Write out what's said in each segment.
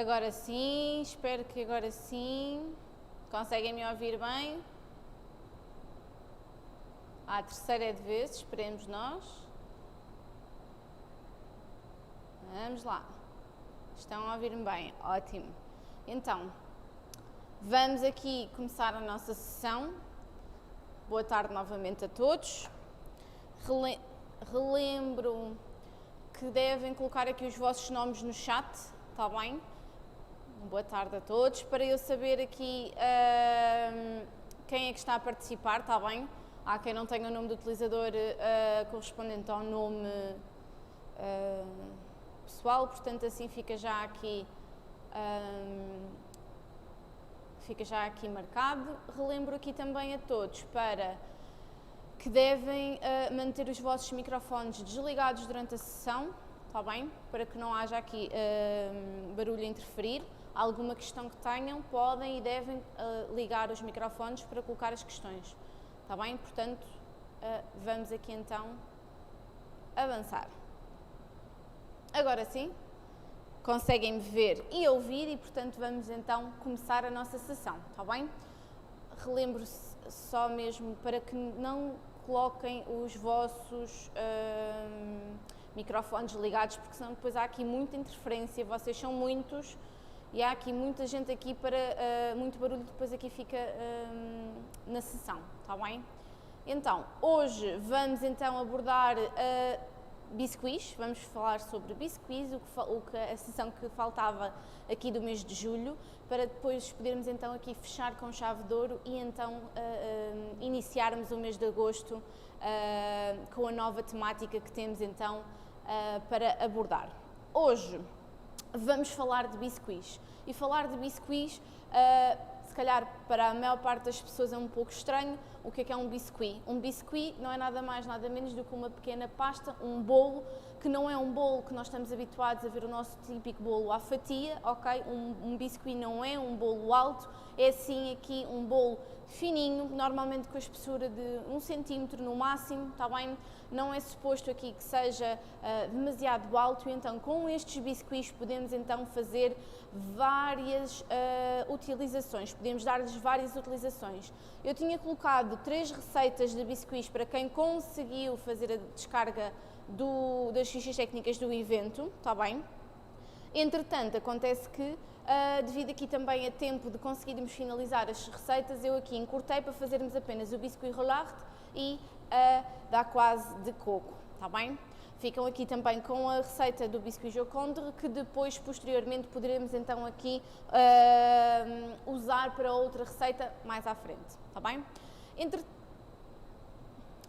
Agora sim, espero que agora sim. Conseguem me ouvir bem? A terceira é de vez, esperemos nós. Vamos lá. Estão a ouvir-me bem? Ótimo. Então, vamos aqui começar a nossa sessão. Boa tarde novamente a todos. Relembro que devem colocar aqui os vossos nomes no chat, está bem? Boa tarde a todos, para eu saber aqui quem é que está a participar, está bem? Há quem não tenha o nome do utilizador correspondente ao nome pessoal, portanto assim fica já aqui marcado. Relembro aqui também a todos para que devem manter os vossos microfones desligados durante a sessão, está bem? Para que não haja aqui barulho a interferir. Alguma questão que tenham, podem e devem ligar os microfones para colocar as questões, está bem? Portanto, vamos aqui então avançar. Agora sim, conseguem-me ver e ouvir e, portanto, vamos então começar a nossa sessão, está bem? Relembro só mesmo para que não coloquem os vossos microfones ligados, porque senão depois há aqui muita interferência, vocês são muitos e há aqui muita gente aqui para muito barulho, depois aqui fica na sessão, está bem? Então, hoje vamos então abordar biscuits, vamos falar sobre biscuits, a sessão que faltava aqui do mês de julho, para depois podermos então aqui fechar com chave de ouro e então iniciarmos o mês de agosto com a nova temática que temos então para abordar. Hoje vamos falar de biscuits e falar de biscuits se calhar para a maior parte das pessoas é um pouco estranho. O que é um biscuit? Um biscuit não é nada mais, nada menos do que uma pequena pasta, um bolo, que não é um bolo que nós estamos habituados a ver o nosso típico bolo à fatia, ok? Um biscuit não é um bolo alto, é sim aqui um bolo fininho, normalmente com a espessura de 1 centímetro no máximo, está bem? Não é suposto aqui que seja demasiado alto, e então com estes biscuits podemos então fazer várias utilizações, podemos dar-lhes várias utilizações. Eu tinha colocado 3 receitas de biscuits para quem conseguiu fazer a descarga das fichas técnicas do evento, está bem? Entretanto, acontece que, devido aqui também a tempo de conseguirmos finalizar as receitas, eu aqui encurtei para fazermos apenas o biscuit rollard e a dacquoise de coco, está bem? Ficam aqui também com a receita do biscuit Jocondre, que depois, posteriormente, poderemos então aqui usar para outra receita mais à frente, está bem?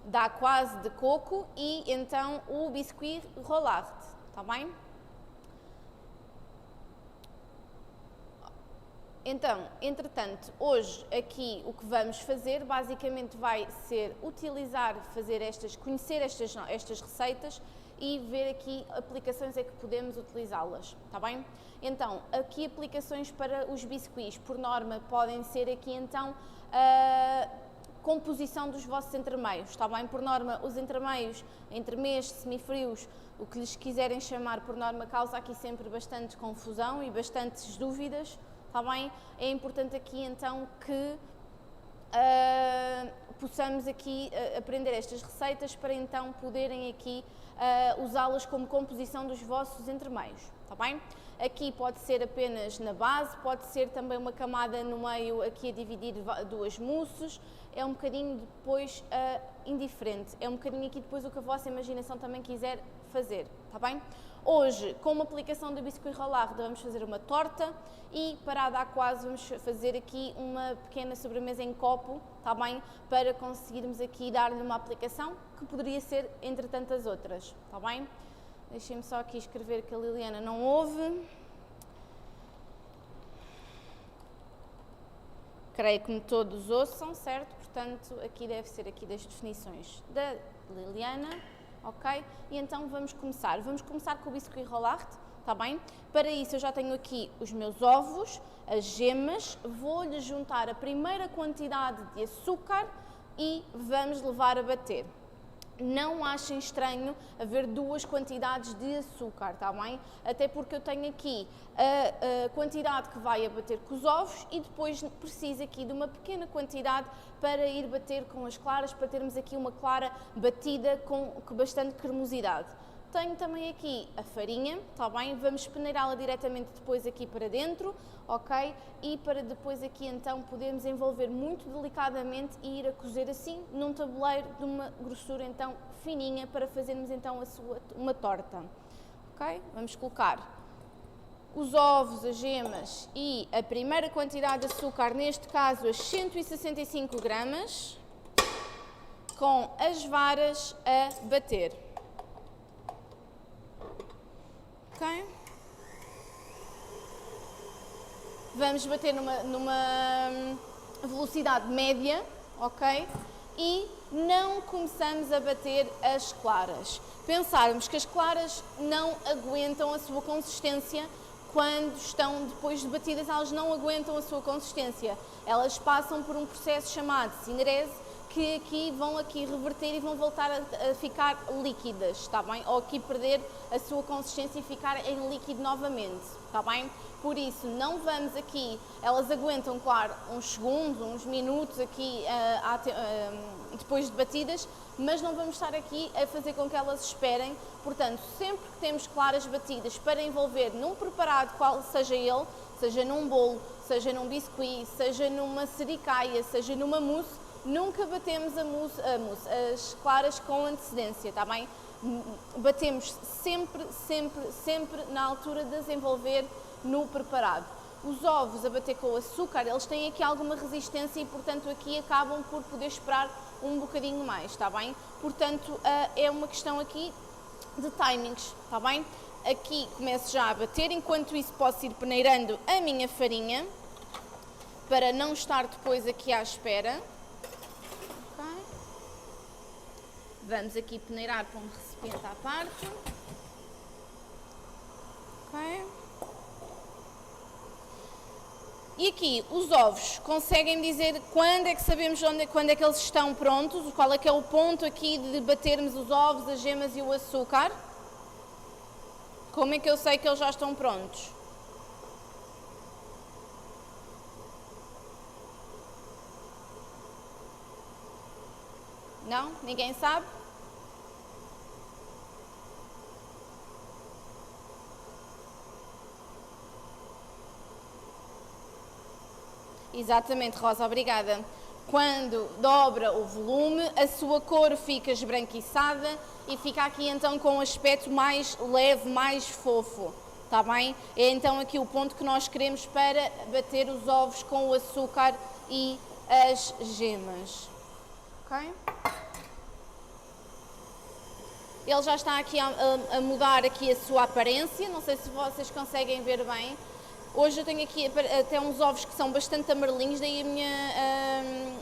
Dacquoise de coco e então o biscuit rollard, está bem? Então, entretanto, hoje aqui o que vamos fazer basicamente vai ser conhecer estas receitas e ver aqui aplicações é que podemos utilizá-las, está bem? Então, aqui aplicações para os biscuits, por norma, podem ser aqui então a composição dos vossos entremeios, está bem? Por norma, os entremeios, entremês, semifrios, o que lhes quiserem chamar, por norma, causa aqui sempre bastante confusão e bastantes dúvidas. Está bem? É importante aqui então que possamos aqui aprender estas receitas para então poderem aqui usá-las como composição dos vossos entremeios, está bem? Aqui pode ser apenas na base, pode ser também uma camada no meio aqui a dividir 2 mousses, é um bocadinho depois indiferente, é um bocadinho aqui depois o que a vossa imaginação também quiser fazer, está bem? Hoje, com uma aplicação do biscuit rollard, vamos fazer uma torta e para a dacquoise vamos fazer aqui uma pequena sobremesa em copo, está bem? Para conseguirmos aqui dar-lhe uma aplicação que poderia ser entre tantas outras, está bem? Deixem-me só aqui escrever que a Liliana não ouve. Creio que todos ouçam, certo? Portanto, aqui deve ser aqui das definições da Liliana. Ok? E então vamos começar. Vamos começar com o biscuit rollard, está bem? Para isso eu já tenho aqui os meus ovos, as gemas, vou-lhe juntar a primeira quantidade de açúcar e vamos levar a bater. não achem estranho haver duas quantidades de açúcar, está bem? Até porque eu tenho aqui a quantidade que vai a bater com os ovos e depois preciso aqui de uma pequena quantidade para ir bater com as claras, para termos aqui uma clara batida com bastante cremosidade. Tenho também aqui a farinha, está bem? Vamos peneirá-la diretamente depois aqui para dentro, ok? E para depois aqui então podermos envolver muito delicadamente e ir a cozer assim num tabuleiro de uma grossura então fininha para fazermos então uma torta, ok? Vamos colocar os ovos, as gemas e a primeira quantidade de açúcar, neste caso as 165 gramas, com as varas a bater. Okay. Vamos bater numa velocidade média, ok? E não começamos a bater as claras. Pensarmos que as claras não aguentam a sua consistência quando estão depois de batidas, elas não aguentam a sua consistência. Elas passam por um processo chamado cinerese, que aqui vão reverter e vão voltar a ficar líquidas, está bem? Ou aqui perder a sua consistência e ficar em líquido novamente, está bem? Por isso, não vamos aqui, elas aguentam, claro, uns segundos, uns minutos aqui depois de batidas, mas não vamos estar aqui a fazer com que elas esperem. Portanto, sempre que temos claras batidas para envolver num preparado, qual seja ele, seja num bolo, seja num biscuit, seja numa sericaia, seja numa mousse, nunca batemos as claras com antecedência, está bem? Batemos sempre na altura de as envolver no preparado. Os ovos a bater com o açúcar, eles têm aqui alguma resistência e, portanto, aqui acabam por poder esperar um bocadinho mais, está bem? Portanto, é uma questão aqui de timings, está bem? Aqui começo já a bater, enquanto isso posso ir peneirando a minha farinha, para não estar depois aqui à espera. Vamos aqui peneirar para um recipiente à parte. Ok. E aqui, os ovos, conseguem dizer quando é que sabemos quando é que eles estão prontos? Qual é que é o ponto aqui de batermos os ovos, as gemas e o açúcar? Como é que eu sei que eles já estão prontos? Não? Ninguém sabe? Exatamente, Rosa, obrigada. Quando dobra o volume, a sua cor fica esbranquiçada e fica aqui então com um aspecto mais leve, mais fofo, está bem? É então aqui o ponto que nós queremos para bater os ovos com o açúcar e as gemas. Ok? Ele já está aqui a mudar aqui a sua aparência, não sei se vocês conseguem ver bem. Hoje eu tenho aqui até uns ovos que são bastante amarelinhos, daí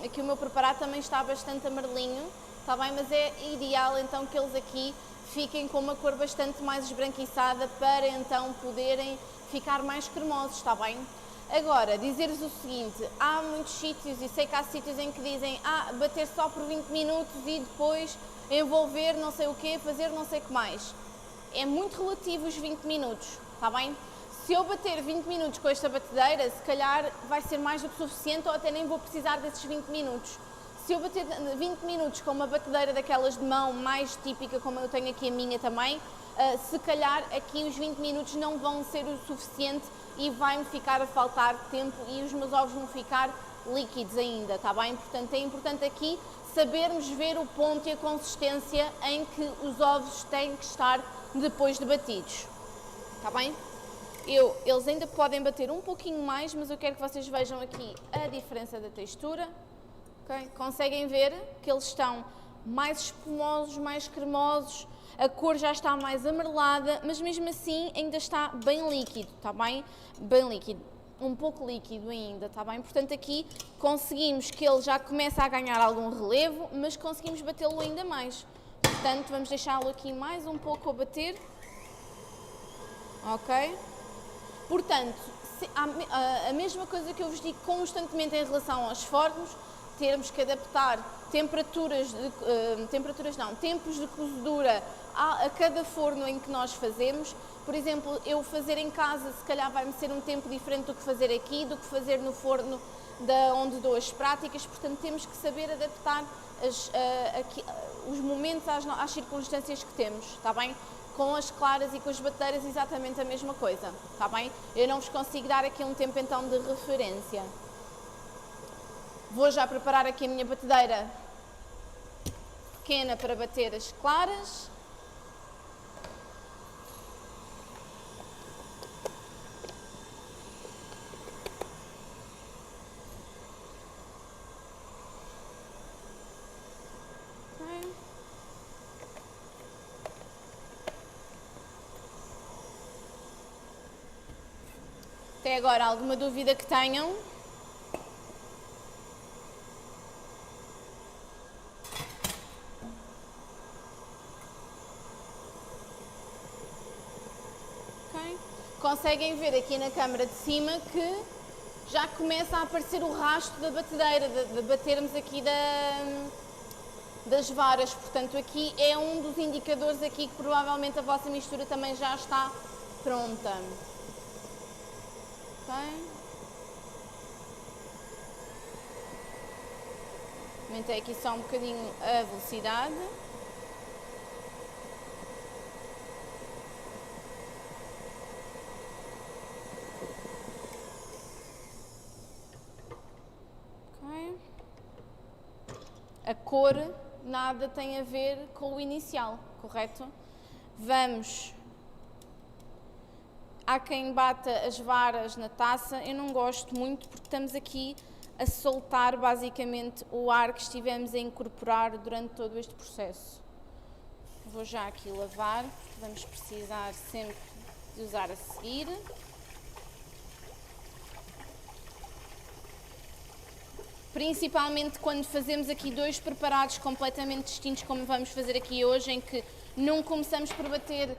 aqui o meu preparado também está bastante amarelinho, está bem? Mas é ideal então que eles aqui fiquem com uma cor bastante mais esbranquiçada para então poderem ficar mais cremosos, está bem? Agora, dizer-vos o seguinte, há muitos sítios, e sei que há sítios em que dizem bater só por 20 minutos e depois envolver não sei o quê, fazer não sei o que mais. É muito relativo os 20 minutos, está bem? Se eu bater 20 minutos com esta batedeira, se calhar vai ser mais do que suficiente ou até nem vou precisar desses 20 minutos. Se eu bater 20 minutos com uma batedeira daquelas de mão mais típica, como eu tenho aqui a minha também, se calhar aqui os 20 minutos não vão ser o suficiente e vai-me ficar a faltar tempo e os meus ovos vão ficar líquidos ainda, está bem? Portanto, é importante aqui sabermos ver o ponto e a consistência em que os ovos têm que estar depois de batidos, está bem? Eles ainda podem bater um pouquinho mais, mas eu quero que vocês vejam aqui a diferença da textura. Okay? Conseguem ver que eles estão mais espumosos, mais cremosos, a cor já está mais amarelada, mas mesmo assim ainda está bem líquido, está bem? Bem líquido, um pouco líquido ainda, está bem? Portanto aqui conseguimos que ele já comece a ganhar algum relevo, mas conseguimos batê-lo ainda mais. Portanto vamos deixá-lo aqui mais um pouco a bater. Ok? Portanto, a mesma coisa que eu vos digo constantemente em relação aos fornos, termos que adaptar tempos de cozedura a cada forno em que nós fazemos. Por exemplo, eu fazer em casa se calhar vai-me ser um tempo diferente do que fazer aqui, do que fazer no forno onde dou as práticas, portanto temos que saber adaptar os momentos às circunstâncias que temos, está bem? Com as claras e com as batedeiras exatamente a mesma coisa, está bem? Eu não vos consigo dar aqui um tempo então de referência. Vou já preparar aqui a minha batedeira pequena para bater as claras. Até agora, alguma dúvida que tenham? Okay. Conseguem ver aqui na câmara de cima que já começa a aparecer o rastro da batedeira, de batermos aqui das varas. Portanto, aqui é um dos indicadores aqui que provavelmente a vossa mistura também já está pronta. Okay. Aumentei aqui só um bocadinho a velocidade. Okay. A cor nada tem a ver com o inicial, correto? Vamos... Há quem bata as varas na taça, eu não gosto muito porque estamos aqui a soltar basicamente o ar que estivemos a incorporar durante todo este processo. Vou já aqui lavar, vamos precisar sempre de usar a seguir. Principalmente quando fazemos aqui dois preparados completamente distintos, como vamos fazer aqui hoje, em que num começamos por bater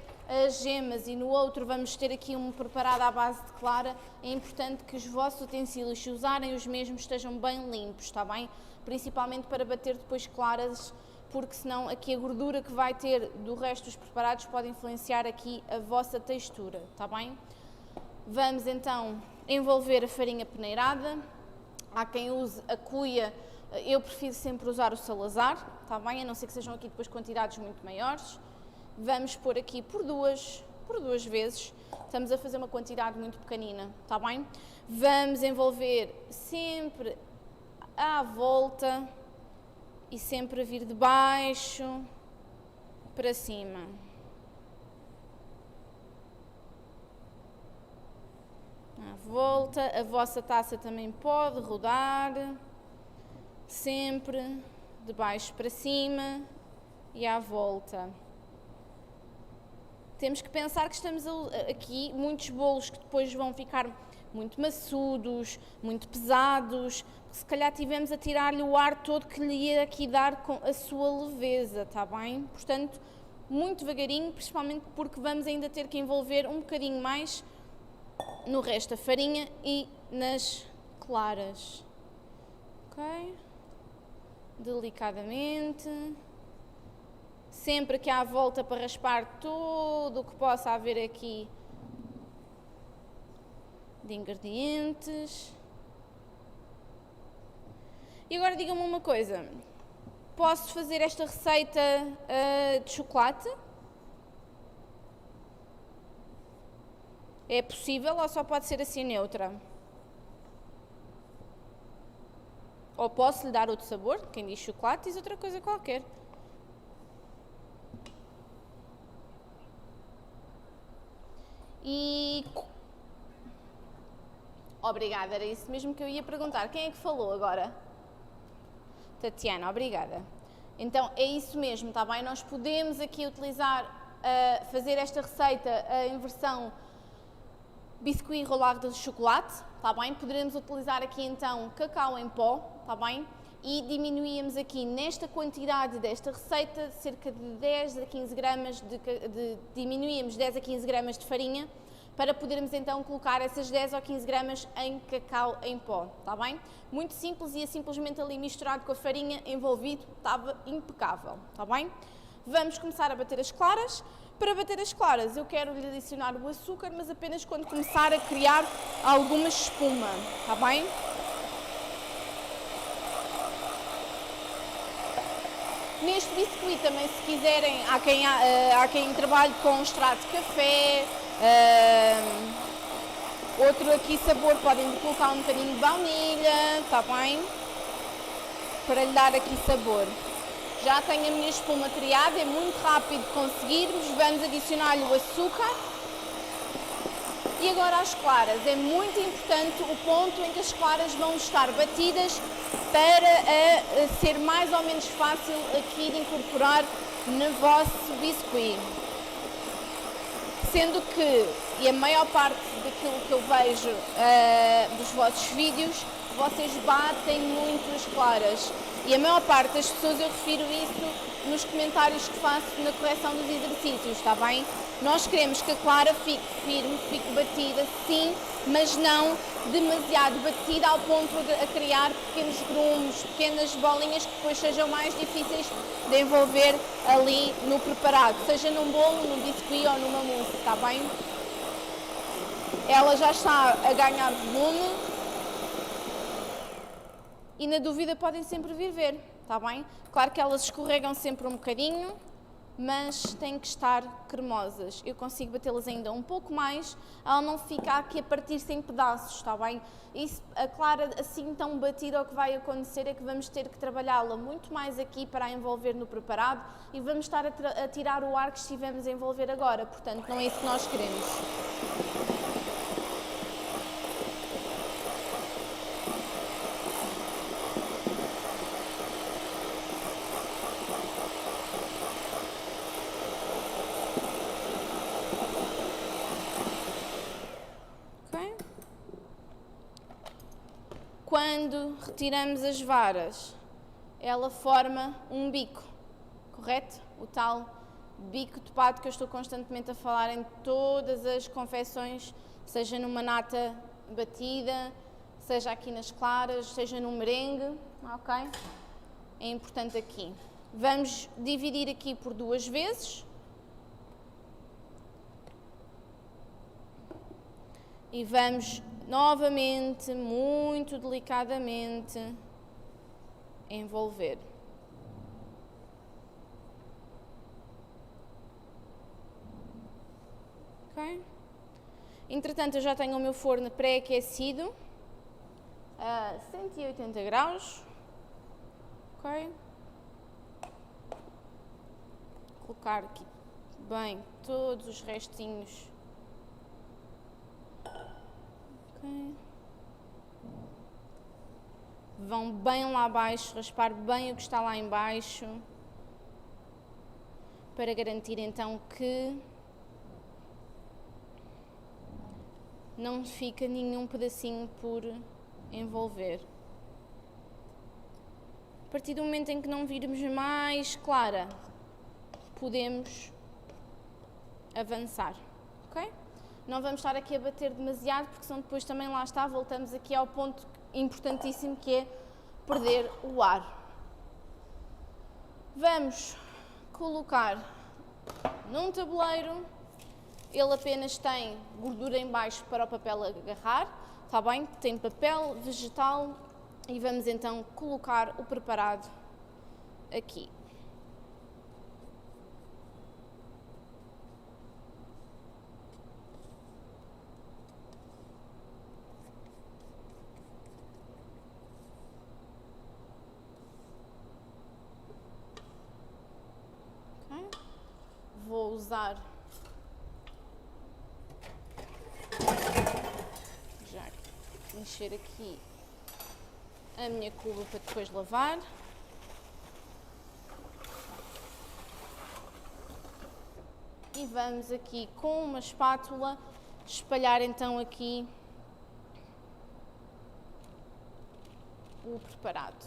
as gemas e no outro vamos ter aqui um preparado à base de clara, é importante que os vossos utensílios, se usarem os mesmos, estejam bem limpos, está bem? Principalmente para bater depois claras, porque senão aqui a gordura que vai ter do resto dos preparados pode influenciar aqui a vossa textura, está bem? Vamos então envolver a farinha peneirada. Há quem use a cuia, eu prefiro sempre usar o Salazar, está bem? A não ser que sejam aqui depois quantidades muito maiores. Vamos pôr aqui por duas vezes, estamos a fazer uma quantidade muito pequenina, está bem? Vamos envolver sempre à volta e sempre a vir de baixo para cima. À volta, a vossa taça também pode rodar, sempre de baixo para cima e à volta. Temos que pensar que estamos aqui muitos bolos que depois vão ficar muito maçudos, muito pesados, se calhar tivemos a tirar-lhe o ar todo que lhe ia aqui dar com a sua leveza, está bem? Portanto, muito devagarinho, principalmente porque vamos ainda ter que envolver um bocadinho mais no resto da farinha e nas claras. Ok? Delicadamente. Sempre aqui à volta para raspar tudo o que possa haver aqui de ingredientes. E agora digam-me uma coisa, posso fazer esta receita de chocolate? É possível ou só pode ser assim neutra? Ou posso lhe dar outro sabor? Quem diz chocolate diz outra coisa qualquer. E... Obrigada, era isso mesmo que eu ia perguntar. Quem é que falou agora? Tatiana, obrigada. Então, é isso mesmo, está bem? Nós podemos aqui utilizar, fazer esta receita em versão biscuit rolado de chocolate, está bem? Poderemos utilizar aqui então cacau em pó, está bem? E diminuíamos aqui nesta quantidade desta receita cerca de 10 a 15 gramas diminuíamos 10 a 15 gramas de farinha para podermos então colocar essas 10 ou 15 gramas em cacau em pó, está bem? Muito simples, ia simplesmente ali misturado com a farinha, envolvido, estava impecável, está bem? Vamos começar a bater as claras. Para bater as claras eu quero lhe adicionar o açúcar, mas apenas quando começar a criar alguma espuma, está bem? Neste biscuit também, se quiserem, há quem trabalhe com extrato de café, outro aqui sabor, podem colocar um bocadinho de baunilha, está bem? Para lhe dar aqui sabor. Já tenho a minha espuma criada, é muito rápido conseguirmos, vamos adicionar-lhe o açúcar. E agora as claras, é muito importante o ponto em que as claras vão estar batidas para ser mais ou menos fácil aqui de incorporar no vosso biscuit. Sendo que, e a maior parte daquilo que eu vejo dos vossos vídeos, vocês batem muito as claras. E a maior parte das pessoas, eu refiro isso nos comentários que faço na correção dos exercícios, está bem? Nós queremos que a clara fique firme, fique batida, sim, mas não demasiado batida ao ponto de criar pequenos grumos, pequenas bolinhas que depois sejam mais difíceis de envolver ali no preparado, seja num bolo, num biscuit ou numa mousse, está bem? Ela já está a ganhar volume. E na dúvida podem sempre vir ver, está bem? Claro que elas escorregam sempre um bocadinho, mas têm que estar cremosas. Eu consigo batê-las ainda um pouco mais, ela não fica aqui a partir-se em pedaços, está bem? Isso, a clara assim tão batida, o que vai acontecer é que vamos ter que trabalhá-la muito mais aqui para a envolver no preparado e vamos estar a tirar o ar que estivemos a envolver agora, portanto não é isso que nós queremos. Quando retiramos as varas, ela forma um bico, correto? O tal bico topado que eu estou constantemente a falar em todas as confecções, seja numa nata batida, seja aqui nas claras, seja no merengue, ok? É importante aqui. Vamos dividir aqui por 2 vezes. E vamos novamente, muito delicadamente, envolver. Ok? Entretanto, eu já tenho o meu forno pré-aquecido a 180 graus. Ok? Colocar aqui bem todos os restinhos. Okay. Vão bem lá abaixo, raspar bem o que está lá em baixo, para garantir então que não fica nenhum pedacinho por envolver. A partir do momento em que não virmos mais clara, podemos avançar, ok? Não vamos estar aqui a bater demasiado, porque senão depois também lá está, voltamos aqui ao ponto importantíssimo que é perder o ar. Vamos colocar num tabuleiro, ele apenas tem gordura em baixo para o papel agarrar, está bem? Tem papel vegetal e vamos então colocar o preparado aqui. Vou usar já encher aqui a minha cuba para depois lavar. E vamos aqui com uma espátula espalhar então aqui o preparado.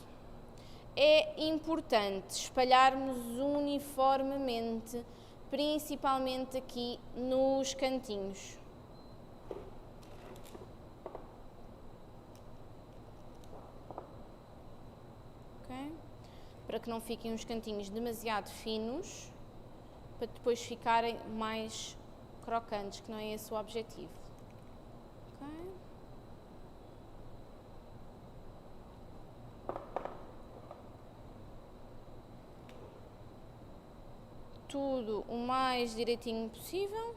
É importante espalharmos uniformemente, principalmente aqui nos cantinhos, para que não fiquem os cantinhos demasiado finos, para depois ficarem mais crocantes, que não é esse o objetivo. Okay. Tudo o mais direitinho possível.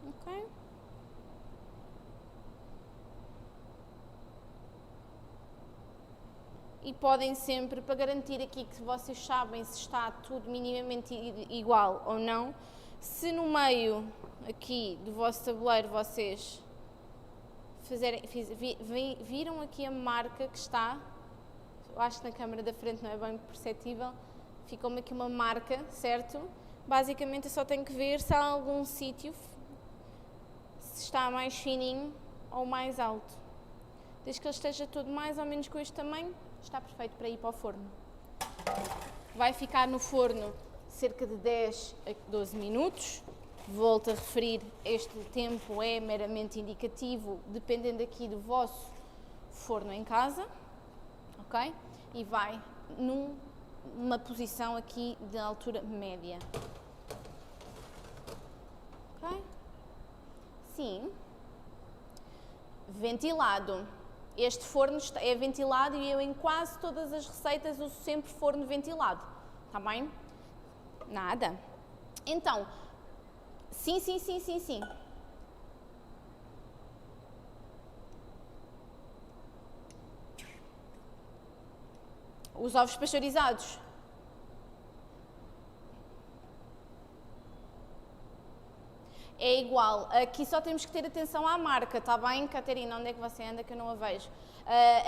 Ok. E podem sempre, para garantir aqui que vocês sabem se está tudo minimamente igual ou não, se no meio aqui do vosso tabuleiro vocês viram aqui a marca que está, eu acho que na câmara da frente não é bem perceptível, ficou-me aqui uma marca, certo? Basicamente eu só tenho que ver se há algum sítio, se está mais fininho ou mais alto. Desde que ele esteja todo mais ou menos com este tamanho, está perfeito para ir para o forno. Vai ficar no forno cerca de 10 a 12 minutos. Volto a referir, este tempo é meramente indicativo, dependendo aqui do vosso forno em casa, ok? E vai numa posição aqui de altura média. Ok? Sim. Ventilado. Este forno é ventilado e eu em quase todas as receitas uso sempre forno ventilado. Está bem? Nada. Então, sim. Os ovos pasteurizados. É igual, aqui só temos que ter atenção à marca, está bem, Catarina? Onde é que você anda que eu não a vejo?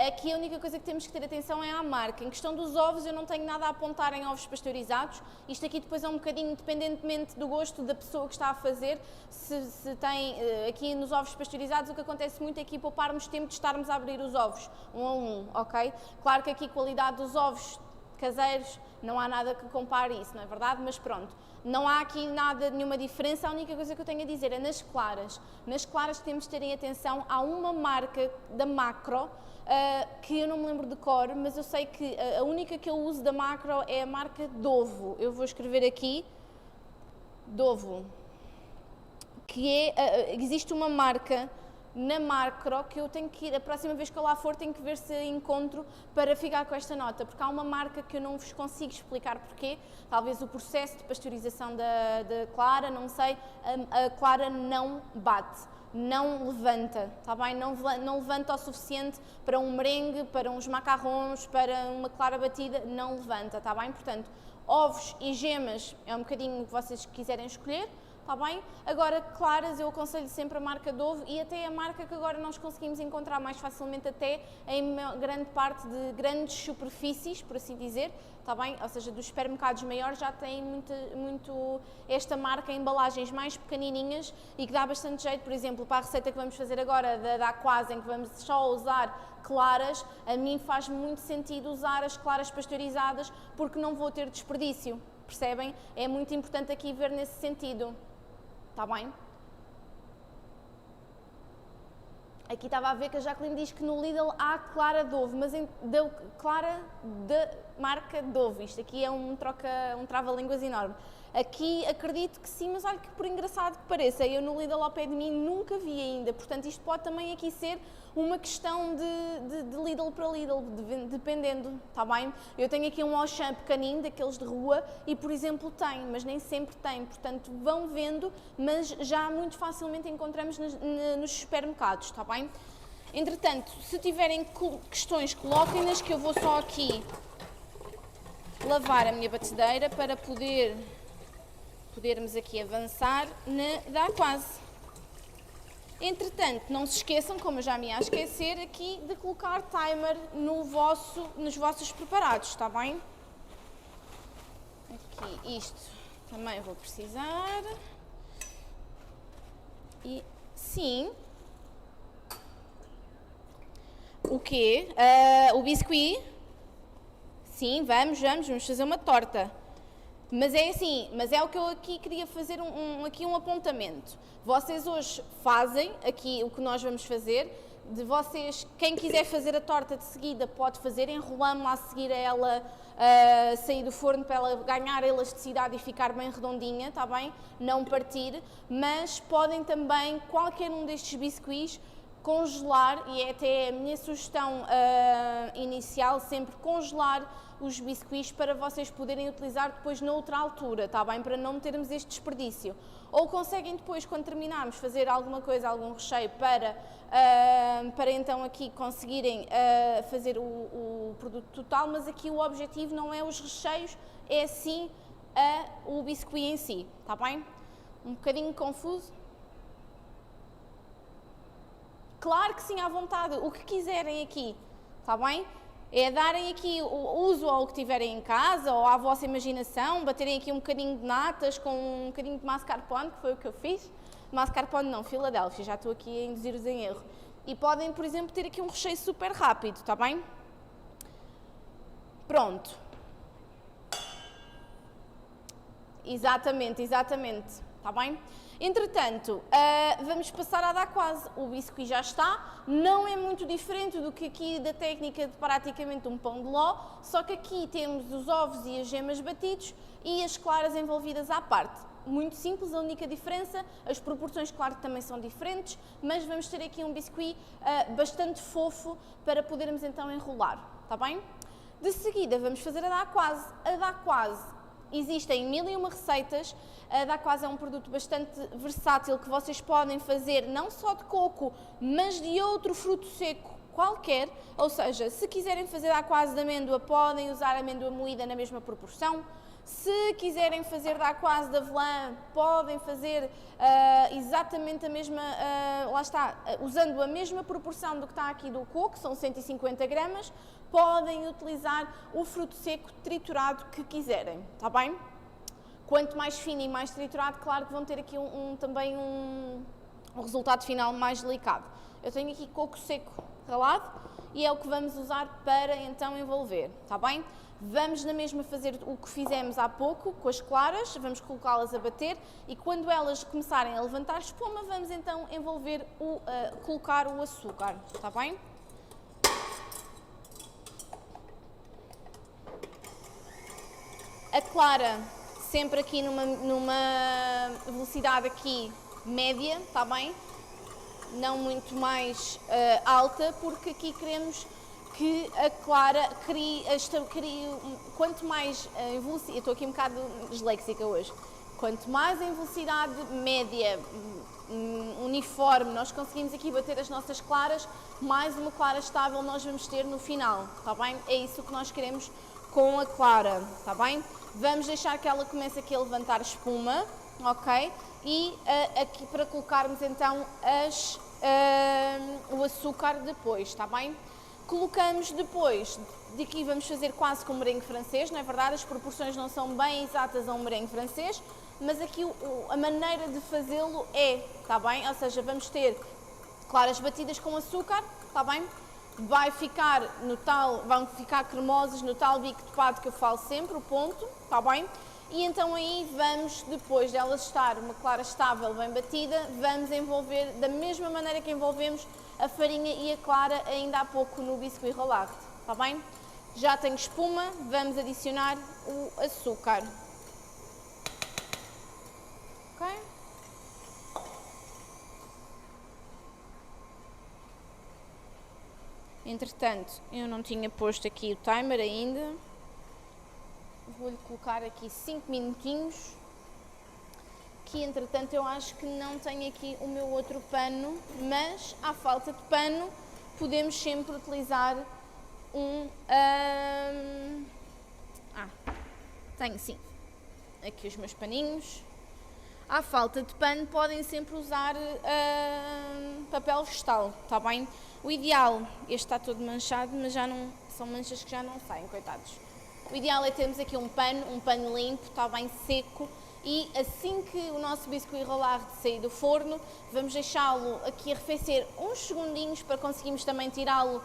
Aqui a única coisa que temos que ter atenção é à marca. Em questão dos ovos, eu não tenho nada a apontar em ovos pasteurizados. Isto aqui depois é um bocadinho independentemente do gosto da pessoa que está a fazer. Se tem, aqui nos ovos pasteurizados, o que acontece muito é aqui pouparmos tempo de estarmos a abrir os ovos, um a um, ok? Claro que aqui a qualidade dos ovos caseiros, não há nada que compare isso, não é verdade? Mas pronto, não há aqui nada, nenhuma diferença, a única coisa que eu tenho a dizer é nas claras. Nas claras temos de terem atenção, há uma marca da Macro, que eu não me lembro de cor, mas eu sei que a única que eu uso da Macro é a marca Dovo. Eu vou escrever aqui, Dovo, que é, existe uma marca na Macro que eu tenho que ir, a próxima vez que eu lá for, tenho que ver se encontro para ficar com esta nota, porque há uma marca que eu não vos consigo explicar porquê, talvez o processo de pasteurização da clara, não sei, a clara não bate, não levanta, está bem? Não levanta o suficiente para um merengue, para uns macarrons, para uma clara batida, não levanta, está bem? Portanto, ovos e gemas é um bocadinho o que vocês quiserem escolher. Está bem? Agora, claras, eu aconselho sempre a marca Dovo e até a marca que agora nós conseguimos encontrar mais facilmente até em grande parte de grandes superfícies, por assim dizer, está bem? Ou seja, dos supermercados maiores já têm muito esta marca em embalagens mais pequenininhas e que dá bastante jeito, por exemplo, para a receita que vamos fazer agora da Aquasa, em que vamos só usar claras, a mim faz muito sentido usar as claras pasteurizadas porque não vou ter desperdício, percebem? É muito importante aqui ver nesse sentido. Está bem? Aqui estava a ver que a Jacqueline diz que no Lidl há clara de ovo, mas clara da marca Dovo. Isto aqui é um trava-línguas enorme. Aqui acredito que sim, mas olha que por engraçado que pareça, eu no Lidl ao pé de mim nunca vi ainda, portanto isto pode também aqui ser uma questão de Lidl para Lidl, dependendo, está bem? Eu tenho aqui um Auchan pequenino, daqueles de rua, e por exemplo tem, mas nem sempre tem, portanto vão vendo, mas já muito facilmente encontramos nos supermercados, está bem? Entretanto, se tiverem questões, coloquem-nas, que eu vou só aqui lavar a minha batedeira para podermos aqui avançar dá quase. Entretanto, não se esqueçam, como eu já me ia esquecer, aqui de colocar timer nos vossos preparados, está bem? Aqui, isto também vou precisar. E, sim. O quê? O biscuit? Sim, vamos fazer uma torta. Mas é assim, mas é o que eu aqui queria fazer aqui um apontamento. Vocês hoje fazem aqui o que nós vamos fazer, de vocês, quem quiser fazer a torta de seguida pode fazer, enrolamos-la a seguir a ela sair do forno para ela ganhar elasticidade e ficar bem redondinha, está bem? Não partir, mas podem também, qualquer um destes biscuits, congelar, e é até a minha sugestão inicial, sempre congelar os biscuits para vocês poderem utilizar depois noutra altura, está bem? Para não termos este desperdício. Ou conseguem depois, quando terminarmos, fazer alguma coisa, algum recheio para então aqui conseguirem fazer o produto total, mas aqui o objetivo não é os recheios, é sim o biscuit em si, está bem? Um bocadinho confuso? Claro que sim, à vontade, o que quiserem aqui, está bem? É darem aqui o uso ao que tiverem em casa ou à vossa imaginação, baterem aqui um bocadinho de natas com um bocadinho de mascarpone, que foi o que eu fiz. Mascarpone não, Filadélfia, já estou aqui a induzir-vos em erro. E podem, por exemplo, ter aqui um recheio super rápido, está bem? Pronto. Exatamente, exatamente, está bem? Entretanto, vamos passar a dar quase. O biscuit já está, não é muito diferente do que aqui da técnica de praticamente um pão de ló, só que aqui temos os ovos e as gemas batidos e as claras envolvidas à parte. Muito simples, a única diferença, as proporções, claro, que também são diferentes, mas vamos ter aqui um biscuit bastante fofo para podermos então enrolar, está bem? De seguida, vamos fazer a dar quase. A dar quase, existem 1001 receitas. A Daquase é um produto bastante versátil que vocês podem fazer não só de coco, mas de outro fruto seco qualquer. Ou seja, se quiserem fazer Daquase de amêndoa, podem usar amêndoa moída na mesma proporção. Se quiserem fazer Daquase de avelã, podem fazer exatamente a mesma, lá está, usando a mesma proporção do que está aqui do coco, são 150 gramas. Podem utilizar o fruto seco triturado que quiserem, está bem? Quanto mais fino e mais triturado, claro que vão ter aqui também um resultado final mais delicado. Eu tenho aqui coco seco ralado e é o que vamos usar para então envolver, está bem? Vamos na mesma fazer o que fizemos há pouco com as claras, vamos colocá-las a bater e quando elas começarem a levantar espuma, vamos então envolver, colocar o açúcar, está bem? A clara sempre aqui numa velocidade aqui média, está bem? Não muito mais alta, porque aqui queremos que a clara crie quanto mais em velocidade, eu estou aqui um bocado disléxica hoje, quanto mais em velocidade média, uniforme, nós conseguimos aqui bater as nossas claras, mais uma clara estável nós vamos ter no final, está bem? É isso que nós queremos com a clara, está bem? Vamos deixar que ela comece aqui a levantar espuma, ok? E aqui para colocarmos então o açúcar depois, está bem? Colocamos depois, daqui vamos fazer quase com um merengue francês, não é verdade? As proporções não são bem exatas a um merengue francês, mas aqui a maneira de fazê-lo está bem? Ou seja, vamos ter claras batidas com açúcar, está bem? Vão ficar cremosas no tal bico topado que eu falo sempre, o ponto, está bem? E então aí vamos, depois delas estar uma clara estável, bem batida, vamos envolver da mesma maneira que envolvemos a farinha e a clara ainda há pouco no biscuit rollard, está bem? Já tenho espuma, vamos adicionar o açúcar. Ok? Entretanto, eu não tinha posto aqui o timer ainda. Vou-lhe colocar aqui 5 minutinhos. Que entretanto eu acho que não tenho aqui o meu outro pano, mas à falta de pano podemos sempre utilizar tenho sim, aqui os meus paninhos. À falta de pano podem sempre usar papel vegetal, está bem? O ideal, este está todo manchado, mas já não, são manchas que já não saem, coitados. O ideal é termos aqui um pano limpo, está bem seco, e assim que o nosso biscuit rollard sair do forno, vamos deixá-lo aqui arrefecer uns segundinhos para conseguirmos também tirá-lo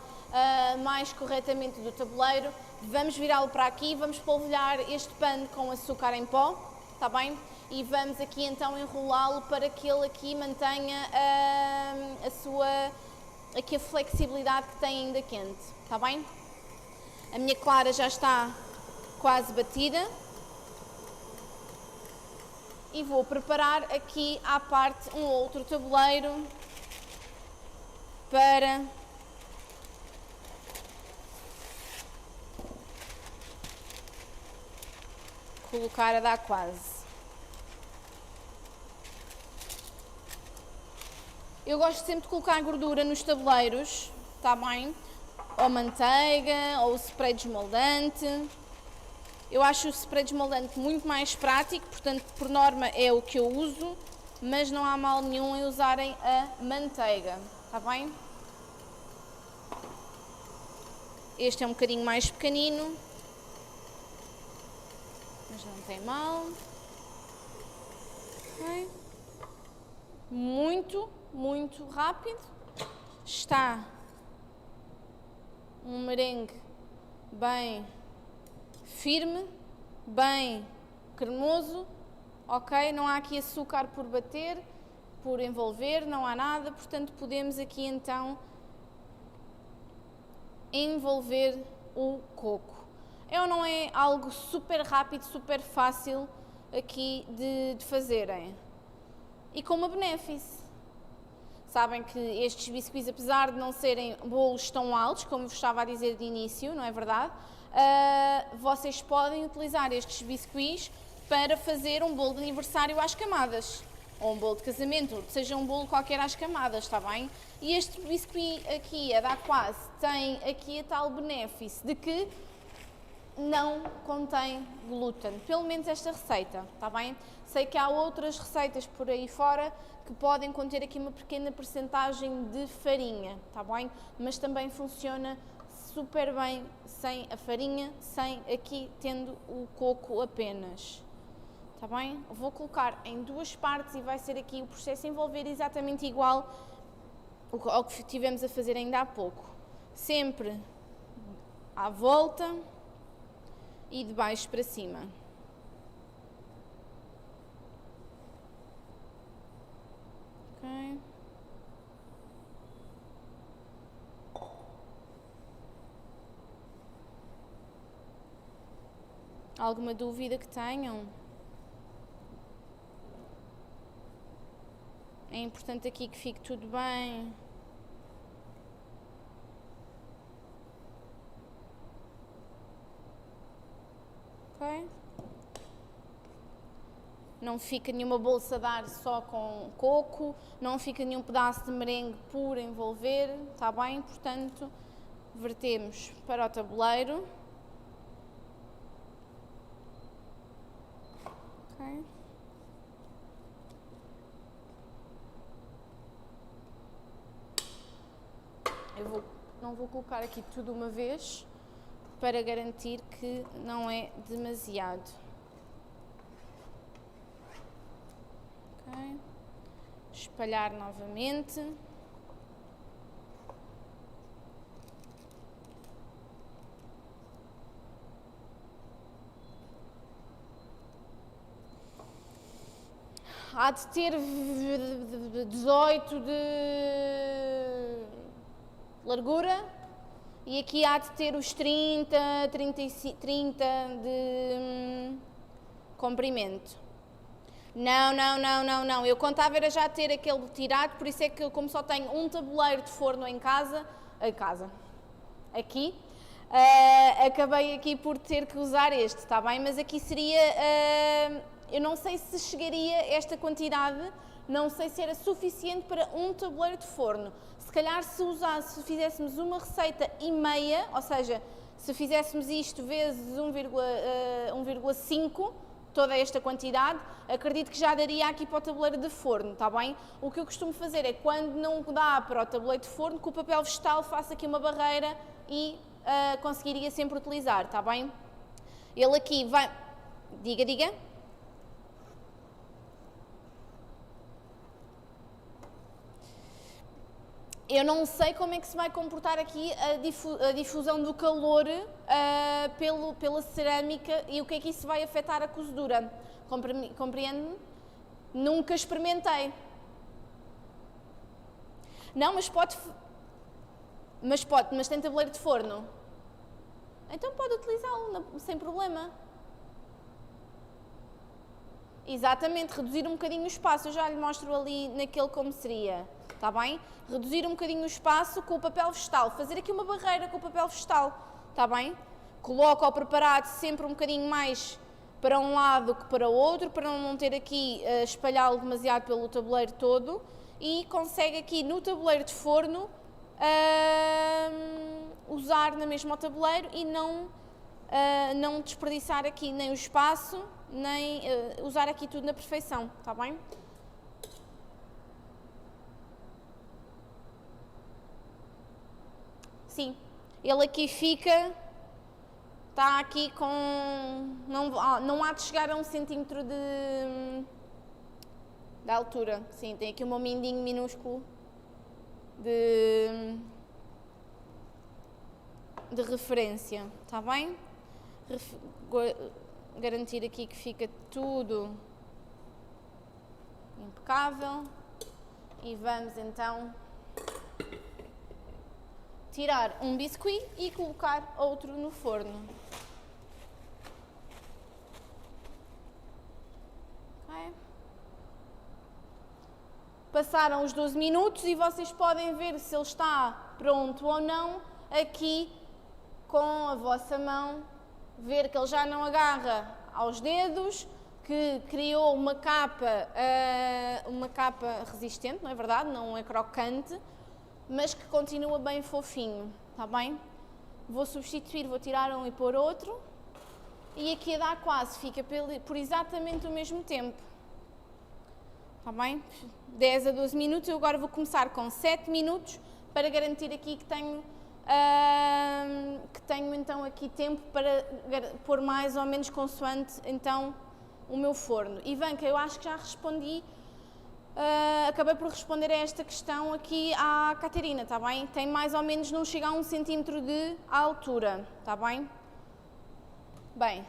mais corretamente do tabuleiro. Vamos virá-lo para aqui, vamos polvilhar este pano com açúcar em pó, está bem? E vamos aqui então enrolá-lo para que ele aqui mantenha a sua aqui a flexibilidade que tem ainda quente, está bem? A minha clara já está quase batida. E vou preparar aqui à parte um outro tabuleiro para colocar a dar quase. Eu gosto sempre de colocar gordura nos tabuleiros, está bem? Ou manteiga, ou spray desmoldante. Eu acho o spray desmoldante muito mais prático, portanto, por norma é o que eu uso, mas não há mal nenhum em usarem a manteiga, está bem? Este é um bocadinho mais pequenino, mas não tem mal. Okay. Muito rápido. Está um merengue bem firme, bem cremoso, ok? Não há aqui açúcar por bater, por envolver, não há nada, portanto podemos aqui então envolver o coco. É ou não é algo super rápido, super fácil aqui de fazerem? E com uma benéfice. Sabem que estes biscuits, apesar de não serem bolos tão altos, como vos estava a dizer de início, não é verdade? Vocês podem utilizar estes biscuits para fazer um bolo de aniversário às camadas, ou um bolo de casamento, seja um bolo qualquer às camadas, está bem? E este biscuit aqui, a dar quase, tem aqui a tal benefício de que não contém glúten, pelo menos esta receita, está bem? Sei que há outras receitas por aí fora que podem conter aqui uma pequena percentagem de farinha, está bem? Mas também funciona super bem sem a farinha, sem aqui tendo o coco apenas, está bem? Vou colocar em duas partes e vai ser aqui o processo envolver exatamente igual ao que tivemos a fazer ainda há pouco. Sempre à volta e de baixo para cima. Ok. Alguma dúvida que tenham? É importante aqui que fique tudo bem. Ok? Não fica nenhuma bolsa de ar só com coco, não fica nenhum pedaço de merengue por envolver, está bem? Portanto, vertemos para o tabuleiro. Ok? Não vou colocar aqui tudo uma vez, para garantir que não é demasiado. Okay. Espalhar novamente. Há de ter 18 de largura e aqui há de ter os 30 de comprimento. Não. Eu contava era já ter aquele tirado, por isso é que eu, como só tenho um tabuleiro de forno em casa, aqui, acabei aqui por ter que usar este, está bem? Mas aqui seria, eu não sei se chegaria esta quantidade, não sei se era suficiente para um tabuleiro de forno. Se calhar se fizéssemos uma receita e meia, ou seja, se fizéssemos isto vezes 1,5, toda esta quantidade, acredito que já daria aqui para o tabuleiro de forno, está bem? O que eu costumo fazer é, quando não dá para o tabuleiro de forno, com o papel vegetal faço aqui uma barreira e conseguiria sempre utilizar, está bem? Ele aqui vai... Diga. Eu não sei como é que se vai comportar aqui a difusão do calor pela cerâmica e o que é que isso vai afetar a cozedura. Compreende-me? Nunca experimentei. Não, mas Mas tem tabuleiro de forno? Então pode utilizá-lo sem problema. Exatamente, reduzir um bocadinho o espaço. Eu já lhe mostro ali naquele como seria. Está bem? Reduzir um bocadinho o espaço com o papel vegetal. Fazer aqui uma barreira com o papel vegetal. Está bem? Coloca-o preparado sempre um bocadinho mais para um lado que para o outro, para não ter aqui espalhá-lo demasiado pelo tabuleiro todo. E consegue aqui no tabuleiro de forno usar na mesma o tabuleiro e não desperdiçar aqui nem o espaço, nem usar aqui tudo na perfeição, está bem? Sim, ele aqui fica, está aqui com, não há de chegar a 1 centímetro de altura, sim, tem aqui um momindinho minúsculo de referência, está bem? Garantir aqui que fica tudo impecável e vamos então tirar um biscuit e colocar outro no forno. Okay. Passaram os 12 minutos e vocês podem ver se ele está pronto ou não aqui com a vossa mão, ver que ele já não agarra aos dedos, que criou uma capa resistente, não é verdade? Não é crocante, mas que continua bem fofinho, está bem? Vou substituir, vou tirar um e pôr outro, e aqui a dar quase fica por exatamente o mesmo tempo, está bem? 10 a 12 minutos, eu agora vou começar com 7 minutos para garantir aqui que tenho então aqui tempo para pôr mais ou menos consoante então o meu forno. Ivanka, eu acho que já respondi, acabei por responder a esta questão aqui à Catarina, está bem? Tem mais ou menos, não chega a 1 centímetro de altura, está bem? Bem,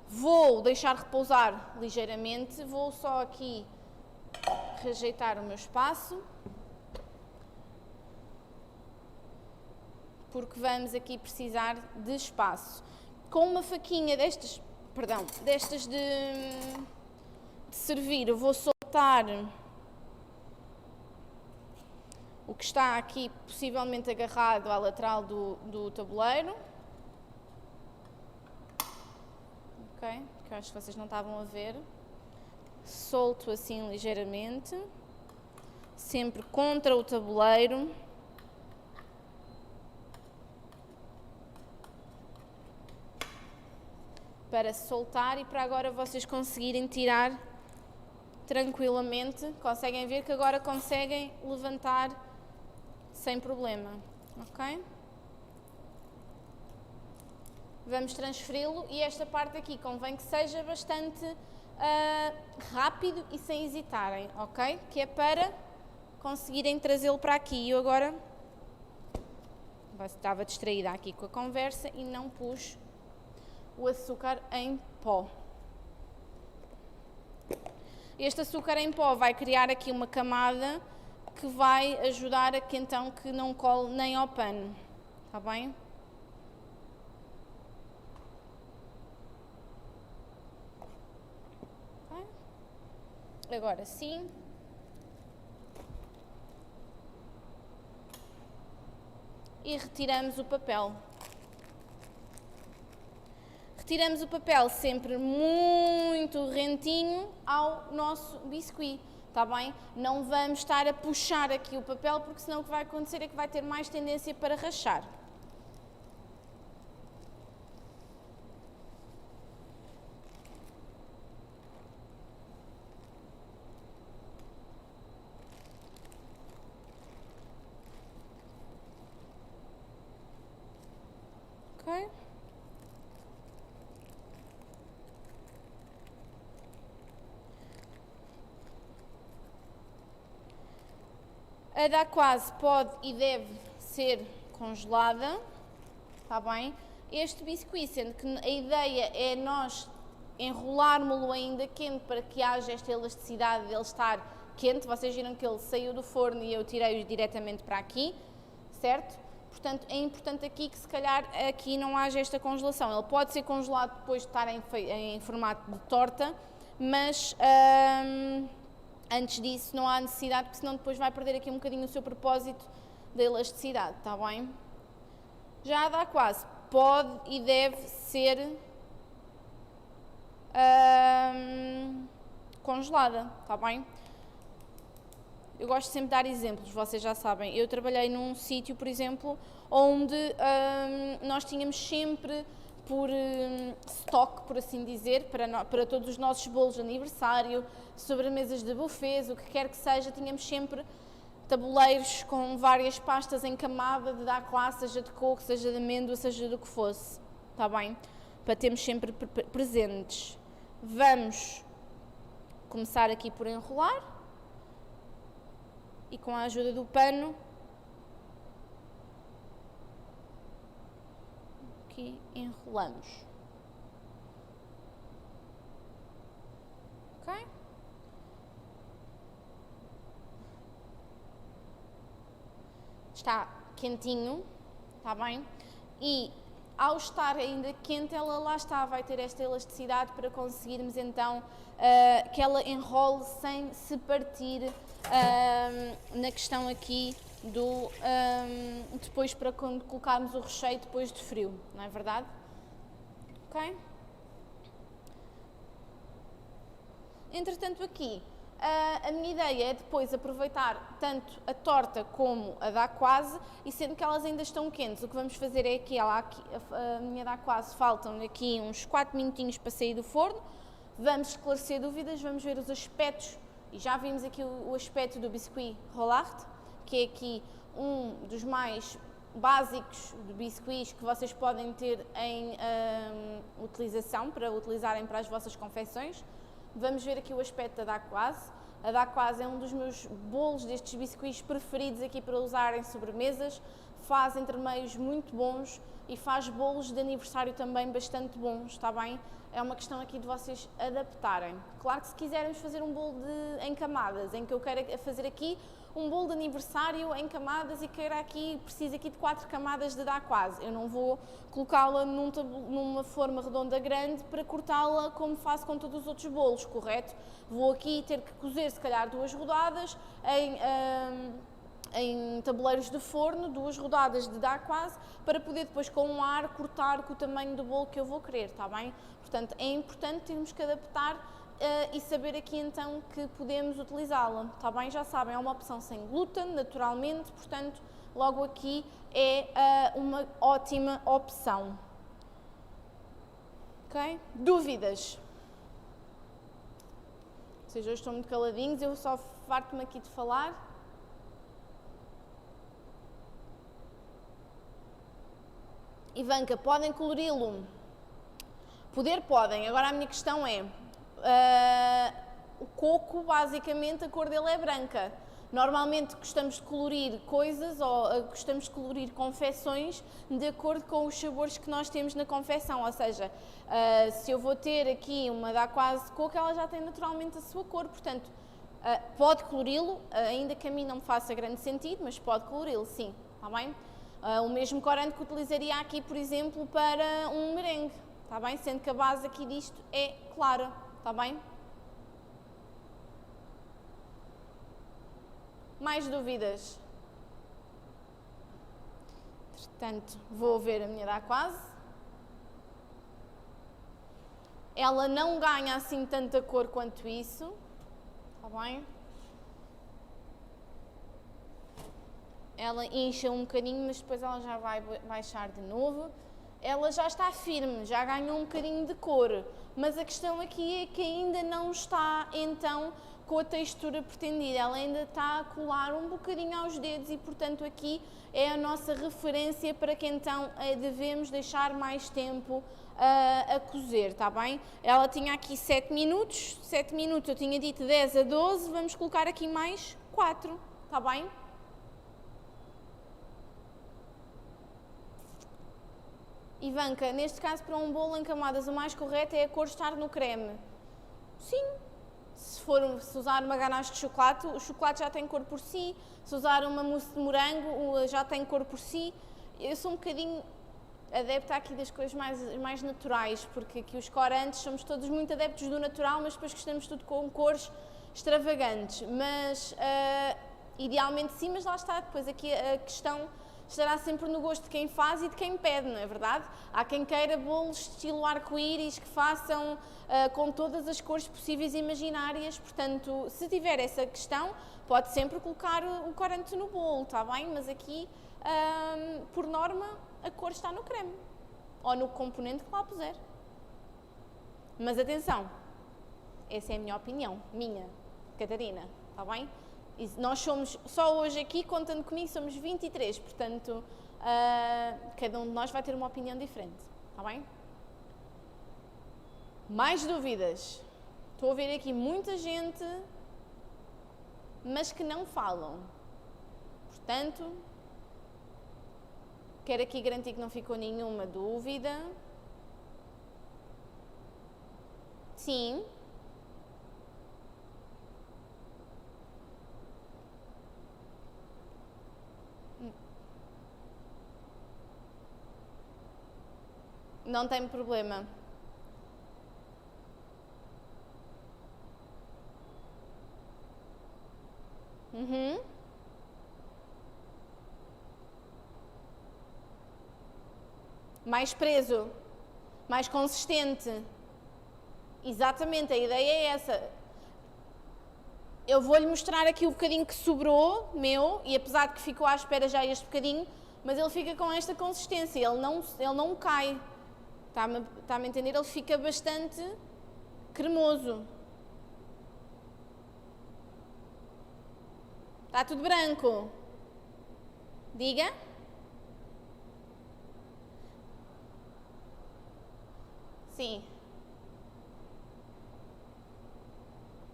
vou deixar repousar ligeiramente, vou só aqui rejeitar o meu espaço, porque vamos aqui precisar de espaço. Com uma faquinha destas de servir, eu vou soltar o que está aqui possivelmente agarrado à lateral do tabuleiro. Ok? Que eu acho que vocês não estavam a ver. Solto assim ligeiramente, sempre contra o tabuleiro. Para soltar e para agora vocês conseguirem tirar tranquilamente. Conseguem ver que agora conseguem levantar sem problema, ok? Vamos transferi-lo e esta parte aqui convém que seja bastante rápido e sem hesitarem, ok? Que é para conseguirem trazê-lo para aqui. Eu agora estava distraída aqui com a conversa e não pus o açúcar em pó. Este açúcar em pó vai criar aqui uma camada que vai ajudar a que então que não cole nem ao pano, está bem? Okay. Agora sim. E retiramos o papel. Retiramos o papel sempre muito rentinho ao nosso biscuit, está bem? Não vamos estar a puxar aqui o papel, porque senão o que vai acontecer é que vai ter mais tendência para rachar. Ok? A da quase pode e deve ser congelada, está bem? Este biscuit, sendo que a ideia é nós enrolarmos-lo ainda quente para que haja esta elasticidade dele estar quente. Vocês viram que ele saiu do forno e eu tirei-o diretamente para aqui, certo? Portanto, é importante aqui que se calhar aqui não haja esta congelação. Ele pode ser congelado depois de estar em formato de torta, mas antes disso não há necessidade, porque senão depois vai perder aqui um bocadinho o seu propósito da elasticidade, está bem? Já dá quase. Pode e deve ser congelada, está bem? Eu gosto sempre de dar exemplos, vocês já sabem. Eu trabalhei num sítio, por exemplo, onde nós tínhamos sempre por stock, por assim dizer, para todos os nossos bolos de aniversário, sobremesas de buffets, o que quer que seja, tínhamos sempre tabuleiros com várias pastas em camada de dacquoise, seja de coco, seja de amêndoa, seja do que fosse, está bem? Para termos sempre presentes. Vamos começar aqui por enrolar e com a ajuda do pano aqui enrolamos. Ok? Está quentinho, está bem? E ao estar ainda quente, ela lá está, vai ter esta elasticidade para conseguirmos então que ela enrole sem se partir na questão aqui do depois para quando colocarmos o recheio depois de frio, não é verdade? Ok? Entretanto aqui, a minha ideia é depois aproveitar tanto a torta como a dacquoise e sendo que elas ainda estão quentes, o que vamos fazer é que a minha dacquoise faltam aqui uns 4 minutinhos para sair do forno, vamos esclarecer dúvidas, vamos ver os aspectos e já vimos aqui o aspecto do biscuit rollard, que é aqui um dos mais básicos de biscuits que vocês podem ter em utilização, para utilizarem para as vossas confecções. Vamos ver aqui o aspecto da dacquoise. A dacquoise é um dos meus bolos destes biscuits preferidos aqui para usar em sobremesas. Faz entremeios muito bons e faz bolos de aniversário também bastante bons, está bem? É uma questão aqui de vocês adaptarem. Claro que se quisermos fazer um bolo em camadas, em que eu queira fazer aqui um bolo de aniversário em camadas e queira aqui, preciso aqui de 4 camadas de dacquoise. Eu não vou colocá-la numa forma redonda grande para cortá-la como faço com todos os outros bolos, correto? Vou aqui ter que cozer se calhar 2 rodadas em tabuleiros de forno, 2 rodadas de dacquoise, para poder depois com um ar cortar com o tamanho do bolo que eu vou querer, está bem? Portanto, é importante termos que adaptar e saber aqui então que podemos utilizá-la, está bem? Já sabem, é uma opção sem glúten, naturalmente, portanto, logo aqui é uma ótima opção. Ok? Dúvidas? Vocês hoje estão muito caladinhos, eu só farto-me aqui de falar. Ivanka, podem colori-lo? Podem. Agora a minha questão é, o coco, basicamente, a cor dele é branca. Normalmente gostamos de colorir coisas ou gostamos de colorir confecções de acordo com os sabores que nós temos na confecção, ou seja, se eu vou ter aqui uma dacquoise de coco, ela já tem naturalmente a sua cor, portanto, pode colori-lo, ainda que a mim não me faça grande sentido, mas pode colori-lo, sim, está bem? O mesmo corante que utilizaria aqui, por exemplo, para um merengue, está bem? Sendo que a base aqui disto é clara, está bem? Mais dúvidas? Portanto, vou ver a minha dacquoise. Ela não ganha assim tanta cor quanto isso, está bem? Ela incha um bocadinho, mas depois ela já vai baixar de novo. Ela já está firme, já ganhou um bocadinho de cor, mas a questão aqui é que ainda não está, então, com a textura pretendida. Ela ainda está a colar um bocadinho aos dedos e, portanto, aqui é a nossa referência para que, então, devemos deixar mais tempo a cozer, está bem? Ela tinha aqui 7 minutos, 7 minutos, eu tinha dito 10 a 12, vamos colocar aqui mais 4, está bem? Ivanka, neste caso para um bolo em camadas o mais correto é a cor estar no creme. Sim, se usar uma ganache de chocolate, o chocolate já tem cor por si, se usar uma mousse de morango já tem cor por si, eu sou um bocadinho adepta aqui das coisas mais naturais, porque aqui os corantes somos todos muito adeptos do natural, mas depois gostamos tudo com cores extravagantes, mas idealmente sim, mas lá está, depois aqui a questão estará sempre no gosto de quem faz e de quem pede, não é verdade? Há quem queira bolos estilo arco-íris que façam com todas as cores possíveis e imaginárias, portanto, se tiver essa questão, pode sempre colocar o corante no bolo, está bem? Mas aqui, por norma, a cor está no creme, ou no componente que lá puser. Mas atenção, essa é a minha opinião, minha, Catarina, está bem? E nós somos, só hoje aqui, contando comigo, somos 23, portanto, cada um de nós vai ter uma opinião diferente, está bem? Mais dúvidas? Estou a ver aqui muita gente, mas que não falam. Portanto, quero aqui garantir que não ficou nenhuma dúvida. Sim. Não tem problema. Mais preso, mais consistente. Exatamente, a ideia é essa. Eu vou-lhe mostrar aqui o bocadinho que sobrou, meu, e apesar de que ficou à espera já este bocadinho, mas ele fica com esta consistência, ele não cai. Está-me a entender? Ele fica bastante cremoso. Está tudo branco. Diga. Sim.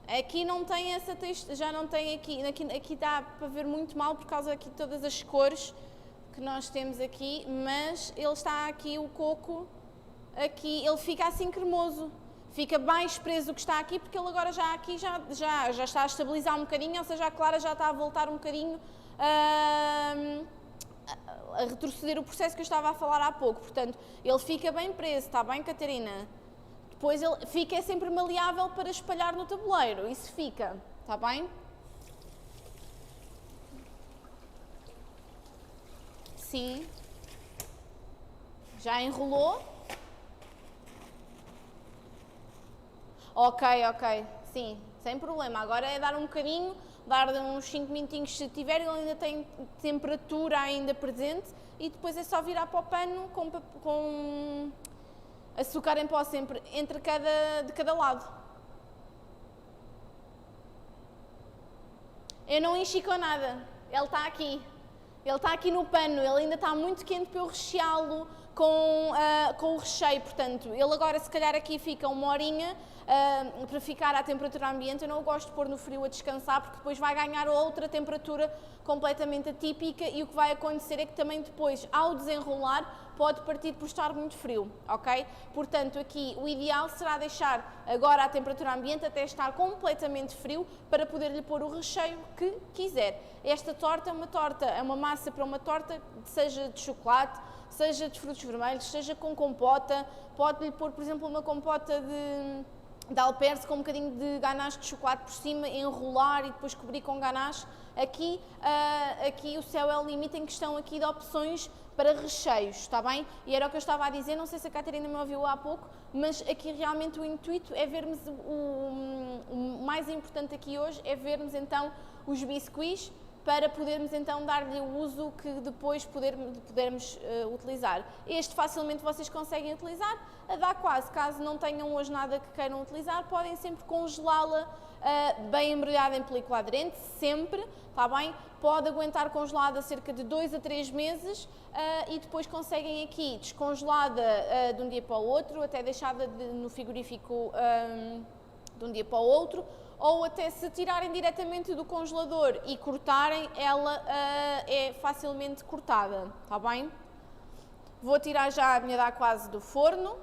Aqui não tem essa textura, já não tem aqui dá para ver muito mal por causa aqui de todas as cores que nós temos aqui, mas ele está aqui, o coco, aqui, ele fica assim cremoso, fica mais preso do que está aqui, porque ele agora já aqui já está a estabilizar um bocadinho, ou seja, a clara já está a voltar um bocadinho a retroceder o processo que eu estava a falar há pouco, portanto, ele fica bem preso, está bem, Catarina? Depois ele fica sempre maleável para espalhar no tabuleiro, isso fica, está bem? Sim. Já enrolou? Ok, sim, sem problema. Agora é dar um bocadinho, dar uns 5 minutinhos se tiver, ele ainda tem temperatura ainda presente e depois é só virar para o pano com açúcar em pó sempre de cada lado. Eu não enchi com nada, ele está aqui. Ele está aqui no pano, ele ainda está muito quente para eu recheá-lo com o recheio, portanto, ele agora se calhar aqui fica uma horinha para ficar à temperatura ambiente. Eu não o gosto de pôr no frio a descansar, porque depois vai ganhar outra temperatura completamente atípica e o que vai acontecer é que também depois, ao desenrolar, pode partir por estar muito frio, ok? Portanto, aqui o ideal será deixar agora a temperatura ambiente até estar completamente frio para poder-lhe pôr o recheio que quiser. Esta torta é uma massa para uma torta, seja de chocolate, seja de frutos vermelhos, seja com compota, pode-lhe pôr, por exemplo, uma compota de alperce com um bocadinho de ganache de chocolate por cima, enrolar e depois cobrir com ganache. Aqui o céu é o limite em questão aqui de opções para recheios, está bem? E era o que eu estava a dizer, não sei se a Catarina me ouviu há pouco, mas aqui realmente o intuito é vermos, o mais importante aqui hoje é vermos então os biscuits, para podermos então dar-lhe o uso que depois pudermos utilizar. Este facilmente vocês conseguem utilizar, dá quase, caso não tenham hoje nada que queiram utilizar, podem sempre congelá-la bem embrulhada em película aderente, sempre, está bem? Pode aguentar congelada cerca de 2 a 3 meses e depois conseguem aqui descongelada de um dia para o outro, até deixada no frigorífico de um dia para o outro, ou até se tirarem diretamente do congelador e cortarem, ela é facilmente cortada, está bem? Vou tirar já a minha dá quase do forno.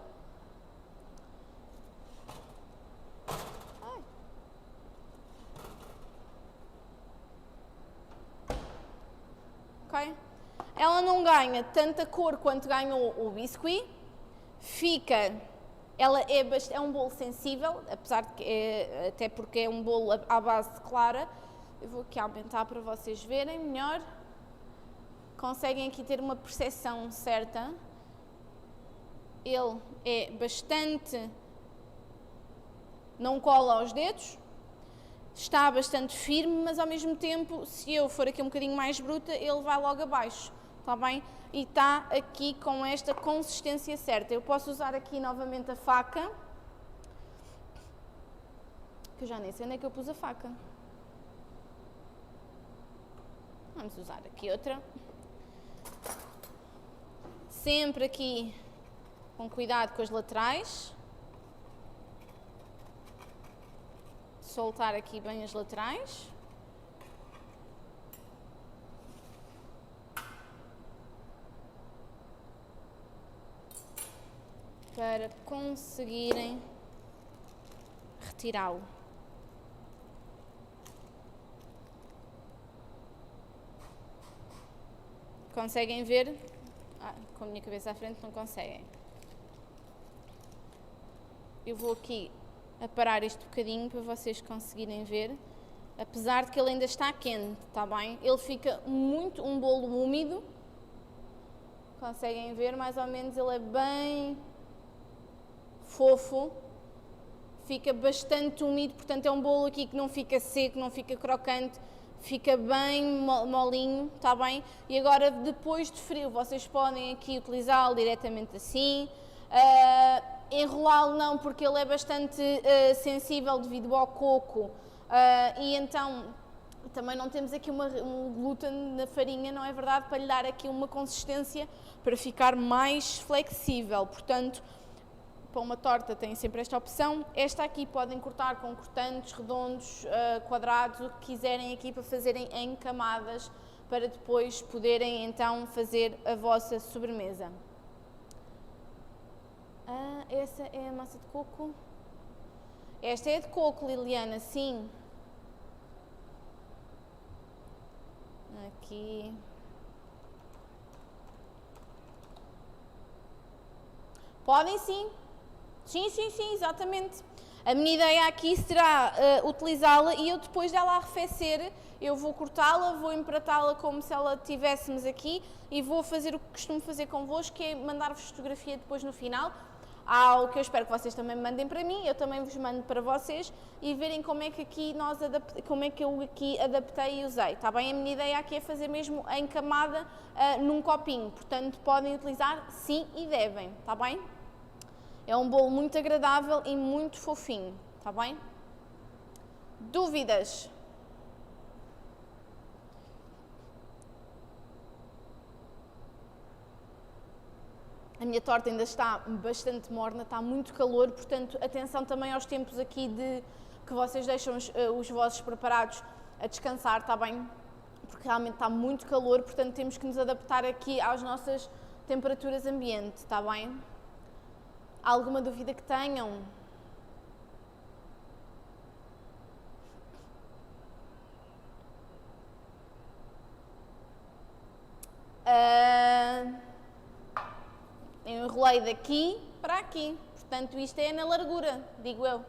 Ok? Ela não ganha tanta cor quanto ganhou o biscuit, ela é um bolo sensível, apesar de que até porque é um bolo à base de clara. Eu vou aqui aumentar para vocês verem melhor. Conseguem aqui ter uma percepção certa. Ele é bastante, não cola aos dedos, está bastante firme, mas ao mesmo tempo, se eu for aqui um bocadinho mais bruta, ele vai logo abaixo, está bem? E está aqui com esta consistência certa. Eu posso usar aqui novamente a faca, que eu já nem sei onde é que eu pus a faca. Vamos usar aqui outra. Sempre aqui com cuidado com as laterais. Soltar aqui bem as laterais. Para conseguirem retirá-lo. Conseguem ver? Com a minha cabeça à frente não conseguem. Eu vou aqui a parar isto um bocadinho para vocês conseguirem ver. Apesar de que ele ainda está quente, está bem? Ele fica muito um bolo úmido. Conseguem ver mais ou menos, ele é bem fofo. Fica bastante úmido, portanto é um bolo aqui que não fica seco, não fica crocante. Fica bem molinho, está bem? E agora, depois de frio, vocês podem aqui utilizá-lo diretamente assim. Enrolá-lo não, porque ele é bastante sensível devido ao coco. E então, também não temos aqui um glúten na farinha, não é verdade? Para lhe dar aqui uma consistência para ficar mais flexível. Portanto, para uma torta tem sempre esta opção. Esta aqui podem cortar com cortantes, redondos, quadrados, o que quiserem aqui para fazerem em camadas, para depois poderem então fazer a vossa sobremesa. Essa é a massa de coco. Esta é de coco, Liliana, sim. Aqui. Podem sim. Sim, exatamente. A minha ideia aqui será utilizá-la e eu depois dela arrefecer, eu vou cortá-la, vou empratá-la como se ela tivéssemos aqui e vou fazer o que costumo fazer convosco, que é mandar-vos fotografia depois no final, ao que eu espero que vocês também me mandem para mim, eu também vos mando para vocês e verem como é que aqui como é que eu aqui adaptei e usei, está bem? A minha ideia aqui é fazer mesmo em camada num copinho, portanto podem utilizar sim e devem, está bem? É um bolo muito agradável e muito fofinho, está bem? Dúvidas? A minha torta ainda está bastante morna, está muito calor, portanto, atenção também aos tempos aqui que vocês deixam os vossos preparados a descansar, está bem? Porque realmente está muito calor, portanto, temos que nos adaptar aqui às nossas temperaturas ambiente, está bem? Alguma dúvida que tenham? Eu enrolei daqui para aqui, portanto isto é na largura, digo eu.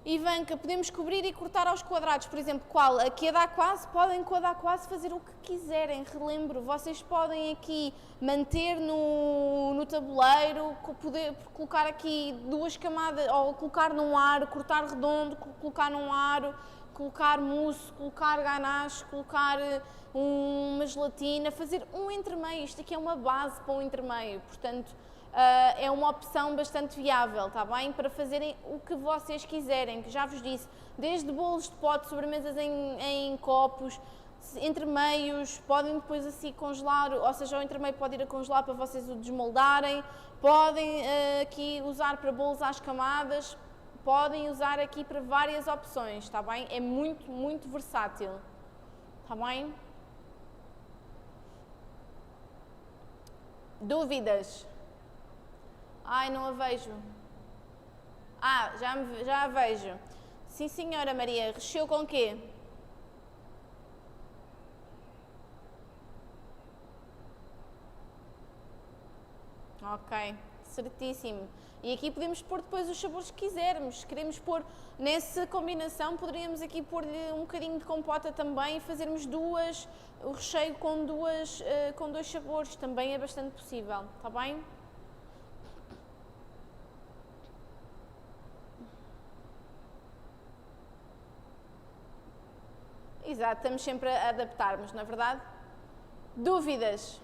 Ivanka, podemos cobrir e cortar aos quadrados, por exemplo, qual? Aqui a dar quase, podem com a dar quase fazer o que quiserem, relembro, vocês podem aqui manter no tabuleiro, poder colocar aqui duas camadas, ou colocar num aro, cortar redondo, colocar num aro, colocar mousse, colocar ganache, colocar uma gelatina, fazer um entremeio, isto aqui é uma base para um entremeio, portanto, é uma opção bastante viável, está bem? Para fazerem o que vocês quiserem, que já vos disse, desde bolos de pote, sobremesas em copos, entremeios, podem depois assim congelar, ou seja, o entremeio pode ir a congelar para vocês o desmoldarem, podem aqui usar para bolos às camadas, podem usar aqui para várias opções, está bem? É muito, muito versátil, está bem? Dúvidas? Ai, não a vejo. Já a vejo. Sim, senhora Maria. Recheou com quê? Ok, certíssimo. E aqui podemos pôr depois os sabores que quisermos. Se queremos pôr nessa combinação, poderíamos aqui pôr-lhe um bocadinho de compota também e fazermos o recheio com dois sabores. Também é bastante possível, está bem? Exato, estamos sempre a adaptarmos, não é verdade? Dúvidas?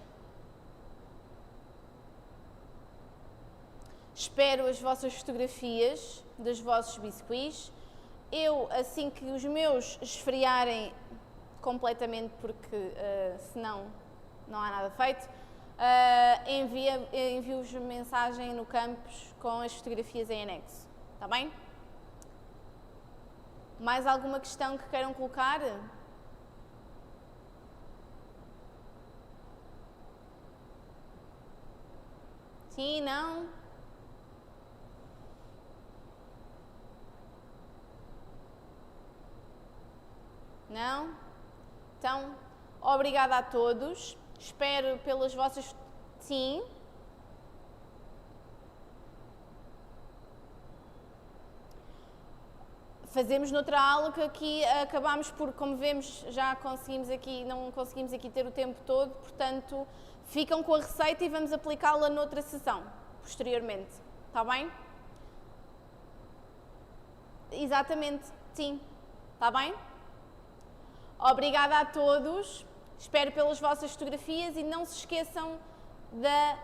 Espero as vossas fotografias dos vossos biscuits. Eu, assim que os meus esfriarem completamente, porque senão não há nada feito, envio-vos mensagem no campus com as fotografias em anexo. Está bem? Mais alguma questão que queiram colocar? Sim, não? Não? Então, obrigada a todos. Espero pelas vossas... Sim? Fazemos noutra aula que aqui acabámos por, como vemos, já conseguimos aqui, não conseguimos aqui ter o tempo todo, portanto, ficam com a receita e vamos aplicá-la noutra sessão, posteriormente. Está bem? Exatamente, sim. Está bem? Obrigada a todos, espero pelas vossas fotografias e não se esqueçam da...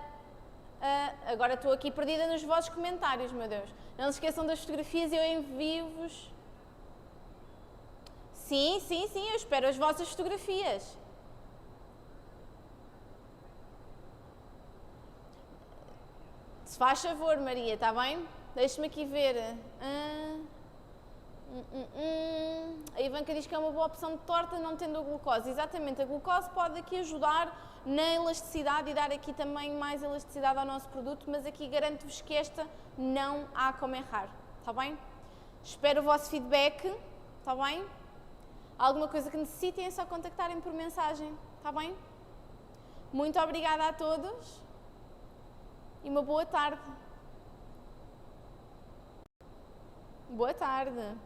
agora estou aqui perdida nos vossos comentários, meu Deus. Não se esqueçam das fotografias e eu envio-vos... Sim, sim, sim, eu espero as vossas fotografias. Se faz favor, Maria, está bem? Deixe-me aqui ver. A Ivanka diz que é uma boa opção de torta não tendo a glucose. Exatamente, a glucose pode aqui ajudar na elasticidade e dar aqui também mais elasticidade ao nosso produto, mas aqui garanto-vos que esta não há como errar, está bem? Espero o vosso feedback, está bem? Alguma coisa que necessitem é só contactarem por mensagem, está bem? Muito obrigada a todos e uma boa tarde. Boa tarde.